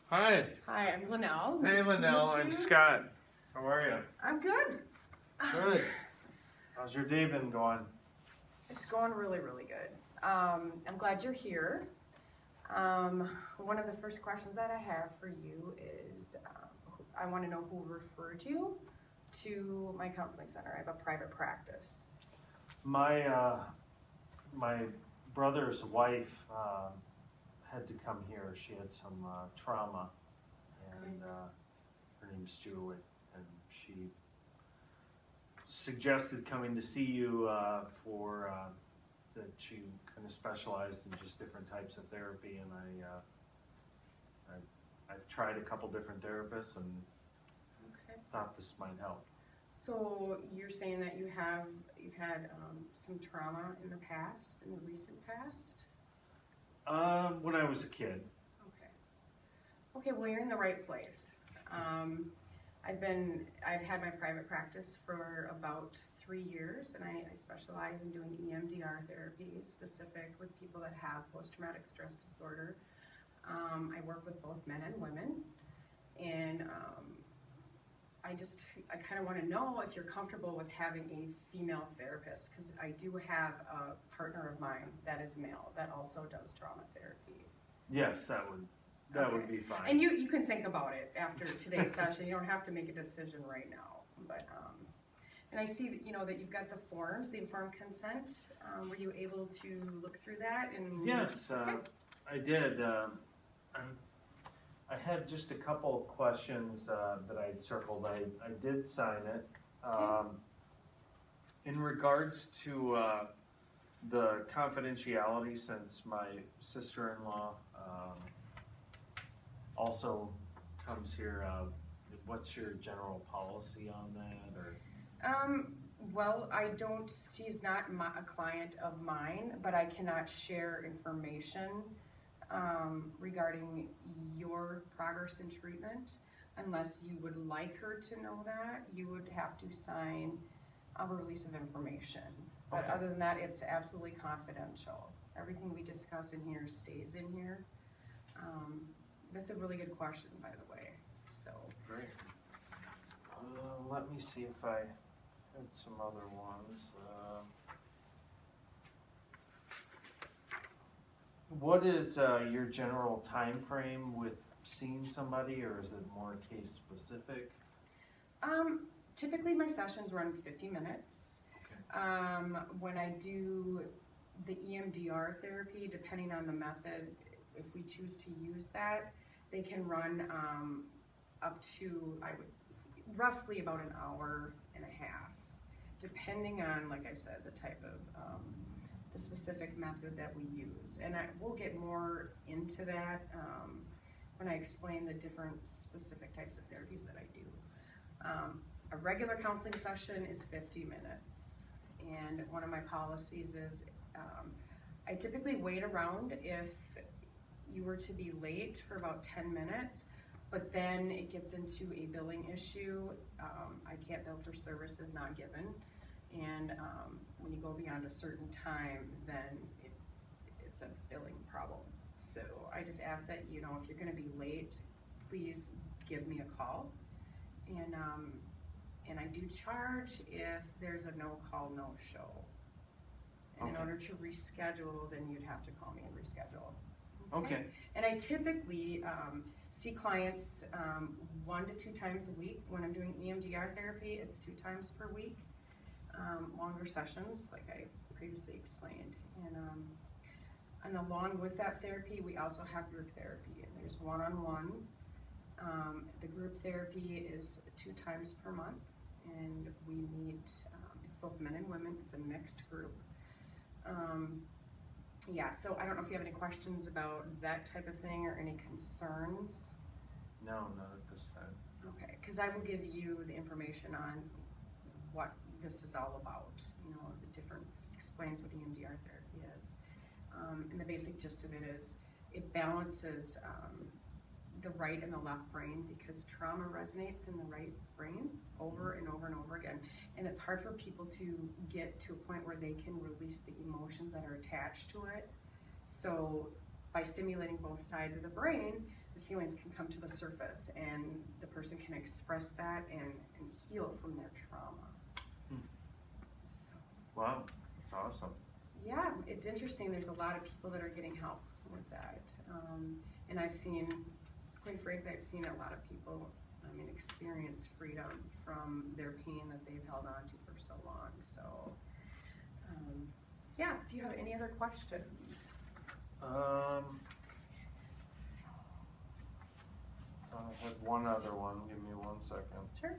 Hi. Hi, I'm Linnell. Hey, Nice to Linnell. meet I'm you. Scott. How are you? I'm good. Good. How's your day been going? It's going really, really good. I'm glad you're here. One of the first questions that I have for you is, I want to know who referred you to my counseling center. I have a private practice. My brother's wife had to come here. She had some trauma, and her name's Julie, and she suggested coming to see you for that she kind of specialized in just different types of therapy, and I've tried a couple different therapists and Okay. thought this might help. So you're saying that you've had some trauma in the past, in the recent past? When I was a kid. Okay. Okay, well, you're in the right place. I've had my private practice for about 3 years, and I specialize in doing EMDR therapy, specific with people that have post-traumatic stress disorder. I work with both men and women, and I kind of want to know if you're comfortable with having a female therapist, because I do have a partner of mine that is male that also does trauma therapy. Yes, that would be fine. And you can think about it after today's session. You don't have to make a decision right now. But and I see that, that you've got the forms, the informed consent. Were you able to look through that? And Yes, okay. I did. I had just a couple of questions that I'd circled. I did sign it. In regards to the confidentiality, since my sister-in-law also comes here, what's your general policy on that? Or Well, she's not a client of mine, but I cannot share information regarding your progress in treatment unless you would like her to know that. You would have to sign a release of information. But Okay. other than that, it's absolutely confidential. Everything we discuss in here stays in here. That's a really good question, by the way. So great. Let me see if I had some other ones. What is your general time frame with seeing somebody, or is it more case specific? Typically my sessions run 50 minutes. Okay. When I do the EMDR therapy, depending on the method, if we choose to use that, they can run up to, roughly about an hour and a half, depending on, like I said, the type of, the specific method that we use. And we'll get more into that when I explain the different specific types of therapies that I do. A regular counseling session is 50 minutes. And one of my policies is I typically wait around if you were to be late for about 10 minutes, but then it gets into a billing issue. I can't bill for services not given. And when you go beyond a certain time, then it's a billing problem. So I just ask that, if you're gonna be late, please give me a call. And I do charge if there's a no-call, no-show. And in order to reschedule, then you'd have to call me and reschedule. Okay. And I typically see clients 1 to 2 times a week. When I'm doing EMDR therapy, it's 2 times per week. Longer sessions, like I previously explained. And along with that therapy, we also have group therapy. And there's one-on-one. The group therapy is 2 times per month. And we meet, it's both men and women. It's a mixed group. Yeah, so I don't know if you have any questions about that type of thing or any concerns. No, not at this time. Okay, because I will give you the information on what this is all about. The different, explains what EMDR therapy is. And the basic gist of it is it balances the right and the left brain, because trauma resonates in the right brain over and over and over again. And it's hard for people to get to a point where they can release the emotions that are attached to it. So by stimulating both sides of the brain, the feelings can come to the surface and the person can express that and heal from their trauma. Hmm. So, Wow, that's awesome. yeah, it's interesting. There's a lot of people that are getting help with that. And I've seen, quite frankly, I've seen a lot of people, experience freedom from their pain that they've held on to for so long. So, yeah, do you have any other questions? I had one other one, give me 1 second. Sure.